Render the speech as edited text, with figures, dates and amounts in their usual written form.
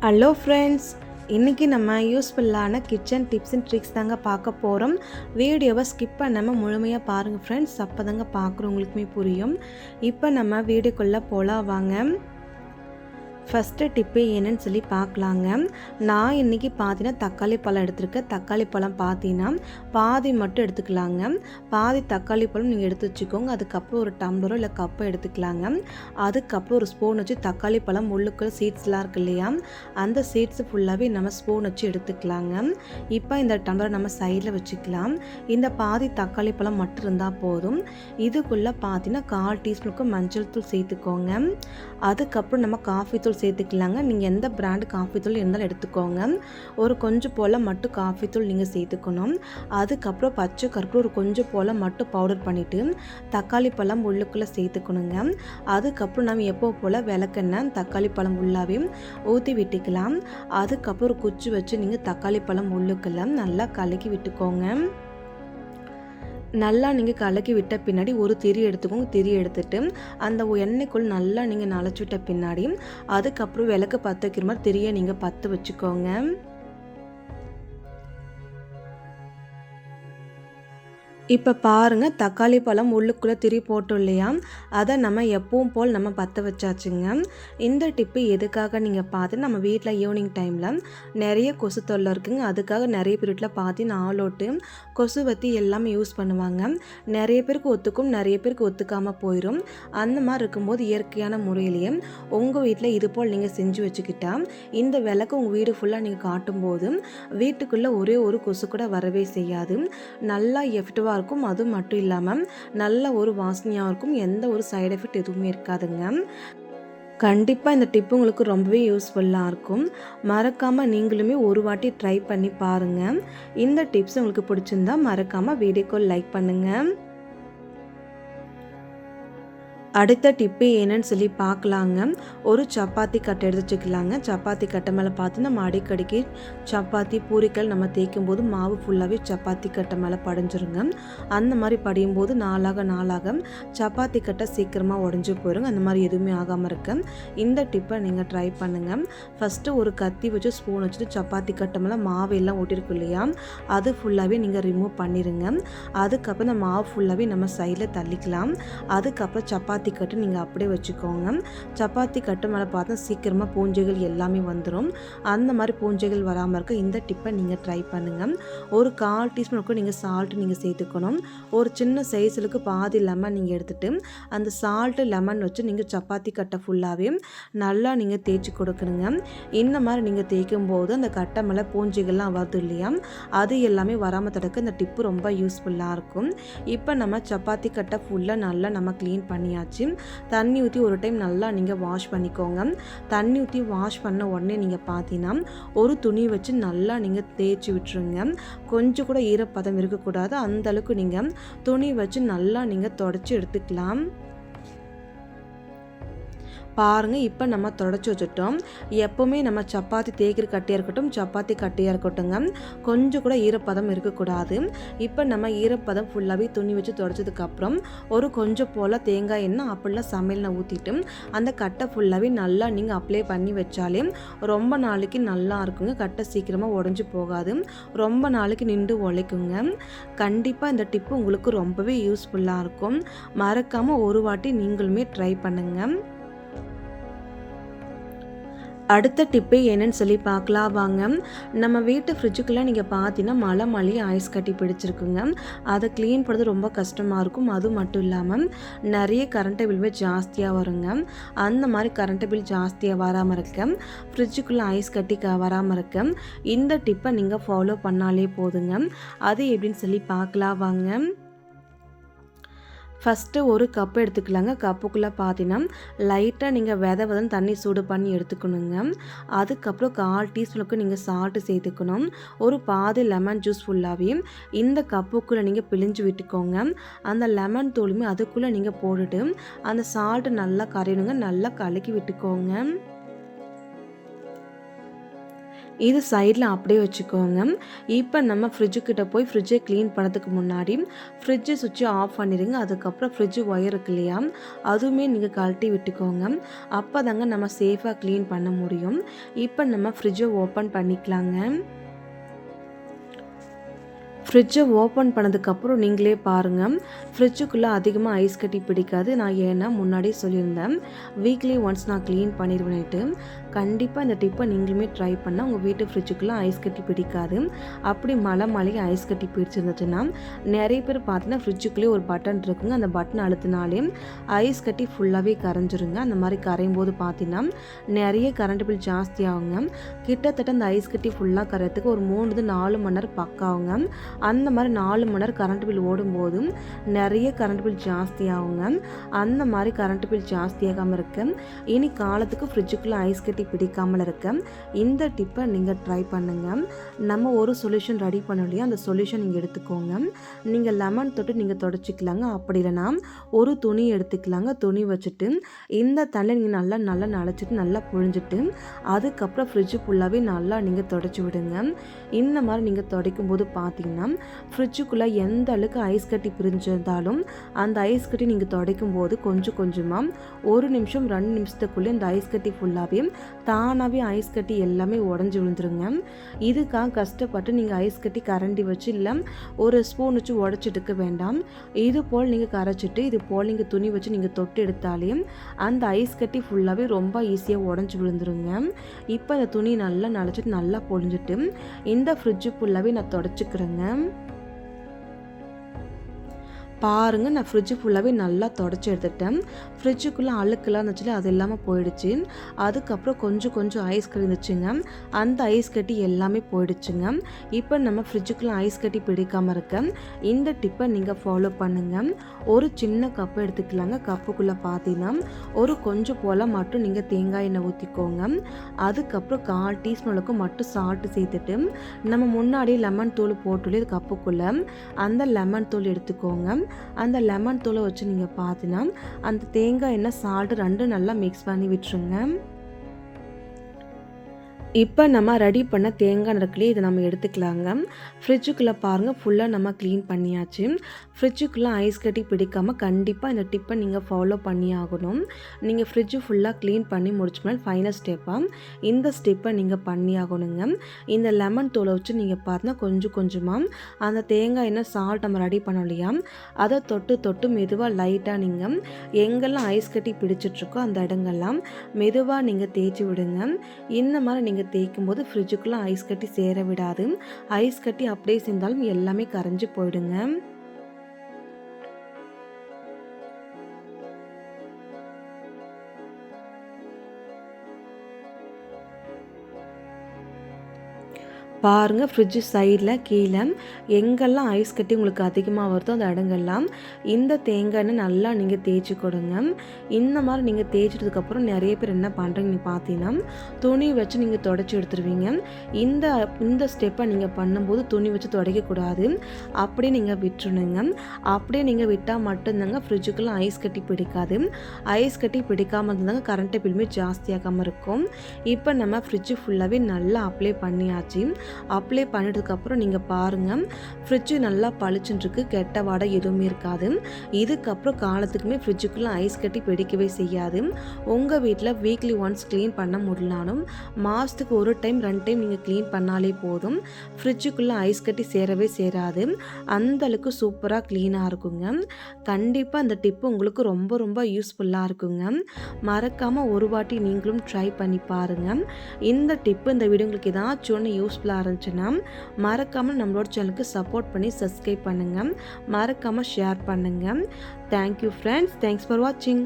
Hello friends, இன்றைக்கி நம்ம யூஸ்ஃபுல்லான கிச்சன் டிப்ஸ் அண்ட் ட்ரிக்ஸ் தாங்க பார்க்க போகிறோம். வீடியோவை ஸ்கிப் பண்ணாமல் முழுமையாக பாருங்கள் ஃப்ரெண்ட்ஸ். அப்போ தாங்க பார்க்குறவங்களுக்குமே புரியும். இப்போ நம்ம வீடியோக்குள்ளே போகலாம் வாங்க. ஃபஸ்ட்டு டிப்பு என்னன்னு சொல்லி பார்க்கலாங்க. நான் இன்றைக்கி பார்த்தீங்கன்னா தக்காளி பழம் எடுத்துருக்கேன். தக்காளி பழம் பார்த்தீங்கன்னா பாதி மட்டும் எடுத்துக்கலாங்க. பாதி தக்காளி பழம் நீங்கள் எடுத்து வச்சுக்கோங்க. அதுக்கப்புறம் ஒரு டம்ளரோ இல்லை கப்போ எடுத்துக்கலாங்க. அதுக்கப்புறம் ஒரு ஸ்பூன் வச்சு தக்காளி பழம் உள்ளுக்குள்ள சீட்ஸ்லாம் இருக்கு இல்லையா, அந்த சீட்ஸ் ஃபுல்லாகவே நம்ம ஸ்பூன் வச்சு எடுத்துக்கலாங்க. இப்போ இந்த டம்ளரை நம்ம சைடில் வச்சுக்கலாம். இந்த பாதி தக்காளி பழம் மட்டும் இருந்தால் போதும். இதுக்குள்ளே பார்த்தீங்கன்னா 1/4 டீஸ்பூனுக்கு மஞ்சள் தூள் சேர்த்துக்கோங்க. அதுக்கப்புறம் நம்ம காஃபி தூள் சேர்த்துக்கலாங்க. நீங்கள் எந்த பிராண்டு காஃபி தூள் இருந்தாலும் எடுத்துக்கோங்க. ஒரு கொஞ்சம் போல் மட்டும் காஃபி தூள் நீங்கள் சேர்த்துக்கணும். அதுக்கப்புறம் பச்சை கருப்பு ஒரு கொஞ்சம் போல் மட்டும் பவுடர் பண்ணிவிட்டு தக்காளி பழம் உள்ளுக்குள்ளே சேர்த்துக்கணுங்க. அதுக்கப்புறம் நம்ம எப்போ போல் விளக்கெண்ணெய் தக்காளி பழம் உள்ளாவே ஊற்றி விட்டுக்கலாம். அதுக்கப்புறம் ஒரு குச்சி வச்சு நீங்கள் தக்காளி பழம் உள்ளுக்குள்ளே நல்லா கலக்கி விட்டுக்கோங்க. நல்லா நீங்கள் கலக்கி விட்ட பின்னாடி ஒரு திரி எடுத்துக்கோங்க. திரி எடுத்துட்டு அந்த எண்ணெய்க்குள் நல்லா நீங்கள் நனைச்சி விட்ட பின்னாடி அதுக்கப்புறம் விளக்கு பற்ற வைக்கிற மாதிரி திரியை நீங்கள் பற்ற வச்சுக்கோங்க. இப்போ பாருங்கள், தக்காளி பழம் உள்ளுக்குள்ளே திரி போட்டோம் இல்லையா, அதை நம்ம எப்பவும் போல் நம்ம பற்ற வச்சாச்சுங்க. இந்த டிப்பு எதுக்காக நீங்கள் பார்த்து நம்ம வீட்டில் ஈவினிங் டைமில் நிறைய கொசு தொல்லை இருக்குங்க. அதுக்காக நிறைய பேர் வீட்டில் பார்த்தீங்கன்னா ஆளோட்டு கொசுவத்தி எல்லாமே யூஸ் பண்ணுவாங்க. நிறைய பேருக்கு ஒத்துக்கும், நிறைய பேருக்கு ஒத்துக்காமல் போயிடும். அந்த மாதிரி இருக்கும்போது இயற்கையான முறையிலேயே உங்கள் வீட்டில் இது போல் நீங்கள் செஞ்சு வச்சுக்கிட்டா இந்த விளக்கு உங்கள் வீடு ஃபுல்லாக நீங்கள் காட்டும்போது வீட்டுக்குள்ளே ஒரே ஒரு கொசு கூட வரவே செய்யாது. நல்லா எஃபெக்டிவாக இருக்கும். அது மட்டும் இல்லாமல் நல்ல ஒரு வாசனையாக இருக்கும். எந்த ஒரு சைடு எஃபெக்ட் எதுவுமே இருக்காதுங்க. கண்டிப்பாக இந்த டிப்பு உங்களுக்கு ரொம்பவே யூஸ்ஃபுல்லாக இருக்கும். மறக்காமல் நீங்களுமே ஒரு வாட்டி ட்ரை பண்ணி பாருங்கள். இந்த டிப்ஸ் உங்களுக்கு பிடிச்சிருந்தா மறக்காமல் வீடியோக்கு லைக் பண்ணுங்கள். அடுத்த டிப்பு என்னன்னு சொல்லி பார்க்கலாங்க. ஒரு சப்பாத்தி கட்டை எடுத்து வச்சுக்கலாங்க. சப்பாத்தி கட்டை மேலே பார்த்து நம்ம அடிக்கடிக்கு சப்பாத்தி பூரிக்கல் நம்ம தேய்க்கும் போது மாவு ஃபுல்லாகவே சப்பாத்தி கட்டை மேலே படிஞ்சிருங்க. அந்த மாதிரி படியும் போது நாளாக சப்பாத்தி கட்டை சீக்கிரமாக உடஞ்சி போயிடுங்க. அந்த மாதிரி எதுவுமே ஆகாமல் இருக்க இந்த டிப்பை நீங்கள் ட்ரை பண்ணுங்கள். ஃபஸ்ட்டு ஒரு கத்தி வச்சு ஸ்பூன் வச்சுட்டு சப்பாத்தி கட்டை மேலே மாவு எல்லாம் ஒட்டிருக்கு இல்லையா, அது ஃபுல்லாகவே நீங்கள் ரிமூவ் பண்ணிடுங்க. அதுக்கப்புறம் இந்த மாவு ஃபுல்லாகவே நம்ம சைடில் தள்ளிக்கலாம். அதுக்கப்புறம் சப்பாத்தி கட்டு நீங்கள் அப்படியே வச்சுக்கோங்க. சப்பாத்தி கட்டு மேலே பார்த்தா சீக்கிரமாக பூஞ்சைகள் எல்லாமே வந்துடும். அந்த மாதிரி பூஞ்சைகள் வராமல் இருக்க இந்த டிப்பை நீங்கள் ட்ரை பண்ணுங்கள். ஒரு 1/4 டீஸ்பூனுக்கு நீங்கள் சால்ட்டு நீங்கள் சேர்த்துக்கணும். ஒரு சின்ன சைஸுக்கு பாதி லெமன் நீங்கள் எடுத்துகிட்டு அந்த சால்ட்டு லெமன் வச்சு நீங்கள் சப்பாத்தி கட்டை ஃபுல்லாகவே நல்லா நீங்கள் தேய்ச்சி கொடுக்கணுங்க. இந்த மாதிரி நீங்கள் தேய்க்கும் போது அந்த கட்டை மேலே பூஞ்சைகள்லாம் வருது இல்லையா, அது எல்லாமே வராமல் தடுக்க இந்த டிப்பு ரொம்ப யூஸ்ஃபுல்லாக இருக்கும். இப்போ நம்ம சப்பாத்தி கட்டை ஃபுல்லாக நல்லா நம்ம க்ளீன் பண்ணியாச்சு. தண்ணி ஊற்றி ஒரு டைம் நல்லா நீங்கள் வாஷ் பண்ணிக்கோங்க. தண்ணி ஊற்றி வாஷ் பண்ண உடனே நீங்கள் பார்த்தீங்கன்னா ஒரு துணி வச்சு நல்லா நீங்கள் தேய்ச்சி விட்டுருங்க. கொஞ்சம் கூட ஈரப்பதம் இருக்கக்கூடாது. அந்த அளவுக்கு நீங்கள் துணி வச்சு நல்லா நீங்கள் தொடச்சி எடுத்துக்கலாம். பாருங்கள், இப்போ நம்ம தொடச்சி வச்சுட்டோம். எப்போவுமே நம்ம சப்பாத்தி தேய்க்கிற கட்டியாக இருக்கட்டும், சப்பாத்தி கட்டியாக இருக்கட்டும்ங்க, கொஞ்சம் கூட ஈரப்பதம் இருக்கக்கூடாது. இப்போ நம்ம ஈரப்பதம் ஃபுல்லாகவே துணி வச்சு தொடச்சதுக்கப்புறம் ஒரு கொஞ்சம் போல் தேங்காய் எண்ணெய் அப்படிலாம் சமையலில் ஊற்றிட்டு அந்த கட்டை ஃபுல்லாகவே நல்லா நீங்கள் அப்ளை பண்ணி வச்சாலே ரொம்ப நாளைக்கு நல்லா இருக்குங்க. கட்டை சீக்கிரமாக உடஞ்சி போகாது. ரொம்ப நாளைக்கு நின்று உழைக்குங்க. கண்டிப்பாக இந்த டிப்பு உங்களுக்கு ரொம்பவே யூஸ்ஃபுல்லாக இருக்கும். மறக்காமல் ஒரு வாட்டி நீங்களுமே ட்ரை பண்ணுங்கள். அடுத்த டிப்பு என்னன்னு சொல்லி பார்க்கலாம் வாங்க. நம்ம வீட்டு ஃப்ரிட்ஜுக்குள்ளே நீங்கள் பார்த்தீங்கன்னா மழை ஐஸ் கட்டி பிடிச்சிருக்குங்க. அதை க்ளீன் பண்ணுறது ரொம்ப கஷ்டமாக இருக்கும். அது மட்டும் இல்லாமல் நிறைய கரண்ட்டு பில்வே ஜாஸ்தியாக வருங்க. அந்த மாதிரி கரண்ட்டு பில் ஜாஸ்தியாக வராமல் இருக்க, ஃப்ரிட்ஜுக்குள்ளே ஐஸ் கட்டி வராமல் இருக்க இந்த டிப்பை நீங்கள் ஃபாலோ பண்ணாலே போதுங்க. அது எப்படின்னு சொல்லி பார்க்கலாம் வாங்க. ஃபஸ்ட்டு ஒரு கப்பு எடுத்துக்கலாங்க. கப்புக்குள்ளே பார்த்தீங்கன்னா லைட்டாக நீங்கள் விதன்னு தண்ணி சூடு பண்ணி எடுத்துக்கணுங்க. அதுக்கப்புறம் 1/4 டீஸ்பூனுக்கு நீங்கள் சால்ட்டு சேர்த்துக்கணும். ஒரு பாதி லெமன் ஜூஸ் ஃபுல்லாகவே இந்த கப்புக்குள்ளே நீங்கள் பிழிஞ்சு விட்டுக்கோங்க. அந்த லெமன் தூளுமே அதுக்குள்ளே நீங்கள் போட்டுட்டு அந்த சால்ட்டு நல்லா கரையணுங்க. நல்லா கலக்கி விட்டுக்கோங்க. இது சைடில் அப்படியே வச்சுக்கோங்க. இப்போ நம்ம ஃப்ரிட்ஜுக்கிட்ட போய் ஃப்ரிட்ஜை க்ளீன் பண்ணதுக்கு முன்னாடி ஃப்ரிட்ஜு சுவிட்சை ஆஃப் பண்ணிடுங்க. அதுக்கப்புறம் ஃப்ரிட்ஜு ஒயர் இருக்கு இல்லையா, அதுவுமே நீங்கள் கழட்டி விட்டுக்கோங்க. அப்போ தாங்க நம்ம சேஃபாக க்ளீன் பண்ண முடியும். இப்போ நம்ம ஃப்ரிட்ஜை ஓப்பன் பண்ணிக்கலாங்க. ஃப்ரிட்ஜை ஓப்பன் பண்ணதுக்கப்புறம் நீங்களே பாருங்கள், ஃப்ரிட்ஜுக்குள்ளே அதிகமாக ஐஸ் கட்டி பிடிக்காது. நான் ஏன்னா முன்னாடியே சொல்லியிருந்தேன், வீக்லி ஒன்ஸ் நான் க்ளீன் பண்ணிடுவேன்ட்டு. கண்டிப்பாக இந்த டிப்பை நீங்களுமே ட்ரை பண்ணால் உங்கள் வீட்டு ஃப்ரிட்ஜுக்குள்ளே ஐஸ் கட்டி பிடிக்காது. அப்படி மழைக்கு ஐஸ் கட்டி பிடிச்சிருந்துச்சுன்னா, நிறைய பேர் பார்த்தீங்கன்னா ஃப்ரிட்ஜுக்குள்ளேயே ஒரு பட்டன் இருக்குங்க, அந்த பட்டன் அழுத்தினாலே ஐஸ் கட்டி ஃபுல்லாகவே கரைஞ்சிருங்க. அந்த மாதிரி கரையும் போது பார்த்தீங்கன்னா நிறைய கரண்ட் பில் ஜாஸ்தி ஆகுங்க. கிட்டத்தட்ட அந்த ஐஸ் கட்டி ஃபுல்லாக கரையிறதுக்கு ஒரு 3-4 மணி நேரம் பக்கம் ஆகுங்க. அந்த மாதிரி 4 மணி நேரம் கரண்ட் பில் ஓடும்போதும் நிறைய கரண்ட் பில் ஜாஸ்தி ஆகுங்க. அந்த மாதிரி கரண்ட் பில் ஜாஸ்தியாகாமல் இருக்க, இனி காலத்துக்கு ஃப்ரிட்ஜுக்குள்ளே ஐஸ் கட்டி பிடிக்காமல் இருக்க இந்த டிப்பை நீங்கள் ட்ரை பண்ணுங்கள். நம்ம ஒரு சொல்யூஷன் ரெடி பண்ண இல்லையா, அந்த சொல்யூஷன் நீங்கள் எடுத்துக்கோங்க. நீங்கள் லெமன் தொட்டு நீங்கள் தொடச்சிக்கலாங்க. அப்படி இல்லைனா ஒரு துணி எடுத்துக்கலாங்க. துணி வச்சுட்டு இந்த தண்ணி நீங்கள் நல்லா நல்லா நனைச்சிட்டு நல்லா புழிஞ்சிட்டு அதுக்கப்புறம் ஃப்ரிட்ஜு ஃபுல்லாகவே நல்லா நீங்கள் தொடச்சி விடுங்க. இந்த மாதிரி நீங்கள் துடைக்கும் போது பார்த்தீங்கன்னா ஃப்ரிட்ஜுக்குள்ளே எந்த அளவுக்கு ஐஸ் கட்டி பிரிஞ்சிருந்தாலும் அந்த ஐஸ் கட்டி நீங்கள் துடைக்கும் போது கொஞ்சம் கொஞ்சமாக 1 நிமிஷம் 2 நிமிஷத்துக்குள்ளே இந்த ஐஸ் கட்டி ஃபுல்லாகவே தானாகவே ஐஸ் கட்டி எல்லாமே உடஞ்சி விழுந்துருங்க. இதுக்காக கஷ்டப்பட்டு நீங்கள் ஐஸ் கட்டி கரண்டி வச்சு இல்லை ஒரு ஸ்பூன் வச்சு உடச்சி எடுக்க வேண்டாம். இது போல் நீங்கள் கரைச்சிட்டு இது போல் நீங்கள் துணி வச்சு நீங்கள் தொட்டு எடுத்தாலே அந்த ஐஸ் கட்டி ஃபுல்லாகவே ரொம்ப ஈஸியாக உடஞ்சி விழுந்துருங்க. இப்போ அந்த துணி நல்லா நனைச்சிட்டு நல்லா பொழிஞ்சிட்டு இந்த ஃப்ரிட்ஜு ஃபுல்லாகவே நான் தொடச்சிக்கிறேங்க. பாருங்கள், நான் ஃப்ரிட்ஜு ஃபுல்லாகவே நல்லா தொடச்சி எடுத்துட்டேன். ஃப்ரிட்ஜுக்குள்ளே அழுக்கெல்லாம் இருந்துச்சுல, அது இல்லாமல் போயிடுச்சு. அதுக்கப்புறம் கொஞ்சம் ஐஸ் கட்டி இருந்துச்சுங்க, அந்த ஐஸ் கட்டி எல்லாமே போயிடுச்சுங்க. இப்போ நம்ம ஃப்ரிட்ஜுக்குள்ளே ஐஸ் கட்டி பிடிக்காமல் இருக்க இந்த டிப்பை நீங்கள் ஃபாலோ பண்ணுங்கள். ஒரு சின்ன கப்பு எடுத்துக்கலாங்க. கப்புக்குள்ளே பார்த்தீங்கன்னா ஒரு கொஞ்சம் போல் மட்டும் நீங்கள் தேங்காய் எண்ணெய் ஊற்றிக்கோங்க. அதுக்கப்புறம் 1/4 டீஸ்பூனுக்கு மட்டும் சால்ட்டு சேர்த்துட்டு நம்ம முன்னாடி லெமன் தூள் போட்டுள்ளே கப்புக்குள்ளே அந்த லெமன் தூள் எடுத்துக்கோங்க. அந்த லெமன் தூளை வச்சு நீங்கள் பார்த்தீங்கன்னா அந்த தேங்காய் எண்ணெய் சால்ட்டு 2 நல்லா மிக்ஸ் பண்ணி விட்டுருங்க. இப்போ நம்ம ரெடி பண்ண தேங்காய் இருக்குல்லையே, இதை நம்ம எடுத்துக்கலாங்க. ஃப்ரிட்ஜுக்குள்ளே பாருங்கள், ஃபுல்லாக நம்ம க்ளீன் பண்ணியாச்சு. ஃப்ரிட்ஜுக்குள்ளே ஐஸ் கட்டி பிடிக்காமல் கண்டிப்பாக இந்த டிப்பை நீங்கள் ஃபாலோ பண்ணி ஆகணும். நீங்கள் ஃப்ரிட்ஜு ஃபுல்லாக க்ளீன் பண்ணி முடிச்சுமே ஃபைனல் ஸ்டெப்பாக இந்த ஸ்டெப்பை நீங்கள் பண்ணி ஆகணுங்க. இந்த லெமன் தூளை வச்சு நீங்கள் பார்த்தீங்கன்னா கொஞ்சமாக அந்த தேங்காய் எண்ணெய் சால்ட் நம்ம ரெடி பண்ணோம் இல்லையா, அதை தொட்டு மெதுவாக லைட்டாக நீங்கள் எங்கெல்லாம் ஐஸ் கட்டி பிடிச்சிட்ருக்கோ அந்த இடங்கள்லாம் மெதுவாக நீங்கள் தேய்ச்சி விடுங்க. இந்த மாதிரி நீங்கள் தேய்க்கும் போது ஃப்ரிட்ஜுக்குள்ளே ஐஸ் கட்டி சேர விடாது. ஐஸ் கட்டி அப்படியே சேர்ந்தாலும் எல்லாமே கரைஞ்சி போயிடுங்க. பாருங்கள், ஃப்ரிட்ஜு சைடில் கீழே எங்கெல்லாம் ஐஸ் கட்டி உங்களுக்கு அதிகமாக வருதோ அந்த இடங்கள்லாம் இந்த தேங்காய் எண்ணெய் நல்லா நீங்கள் தேய்ச்சி கொடுங்க. இந்த மாதிரி நீங்கள் தேய்ச்சதுக்கப்புறம் நிறைய பேர் என்ன பண்ணுறீங்கன்னு பார்த்தீங்கன்னா துணி வச்சு நீங்கள் தொடச்சி எடுத்துருவீங்க. இந்த ஸ்டெப்பை நீங்கள் பண்ணும்போது துணி வச்சு துடைக்கக்கூடாது, அப்படியே நீங்கள் விட்டுருணுங்க. அப்படியே நீங்கள் விட்டால் மட்டும்தாங்க ஃப்ரிட்ஜுக்குள்ளே ஐஸ் கட்டி பிடிக்காது. ஐஸ் கட்டி பிடிக்காமல் இருந்தாங்க கரண்ட் பில்லுமே ஜாஸ்தியாகாமல் இருக்கும். இப்போ நம்ம ஃப்ரிட்ஜு ஃபுல்லாகவே நல்லா அப்ளை பண்ணியாச்சு. அப்ளை பண்ணிட்டதுக்கப்புறம் நீங்கள் பாருங்கள், ஃப்ரிட்ஜு நல்லா பளிச்சுருக்கு, கெட்ட வாடை எதுவுமே இருக்காது. இதுக்கப்புறம் காலத்துக்குமே ஃப்ரிட்ஜுக்குள்ளே ஐஸ் கட்டி பிடிக்கவே செய்யாது. உங்கள் வீட்டில் வீக்லி ஒன்ஸ் க்ளீன் பண்ண முடியலானும் மாதத்துக்கு 1 டைம் 2 டைம் நீங்கள் க்ளீன் பண்ணாலே போதும். ஃப்ரிட்ஜுக்குள்ளே ஐஸ் கட்டி சேரவே சேராது. அந்தளவுக்கு சூப்பராக க்ளீனாக இருக்குங்க. கண்டிப்பாக இந்த டிப்பு உங்களுக்கு ரொம்ப யூஸ்ஃபுல்லாக இருக்குங்க. மறக்காமல் ஒரு வாட்டி நீங்களும் ட்ரை பண்ணி பாருங்கள். இந்த டிப்பு இந்த வீடியோ உங்களுக்கு ஏதாச்சும் ஒன்று யூஸ்ஃபுல்லாக இருந்துச்சுன்னா மறக்காமல் நம்மளோட சேனலுக்கு சப்போர்ட் பண்ணி சப்ஸ்கிரைப் பண்ணுங்கள். மறக்காமல் ஷேர் பண்ணுங்கள். Thank you friends. தேங்க்ஸ் ஃபார் வாட்சிங்.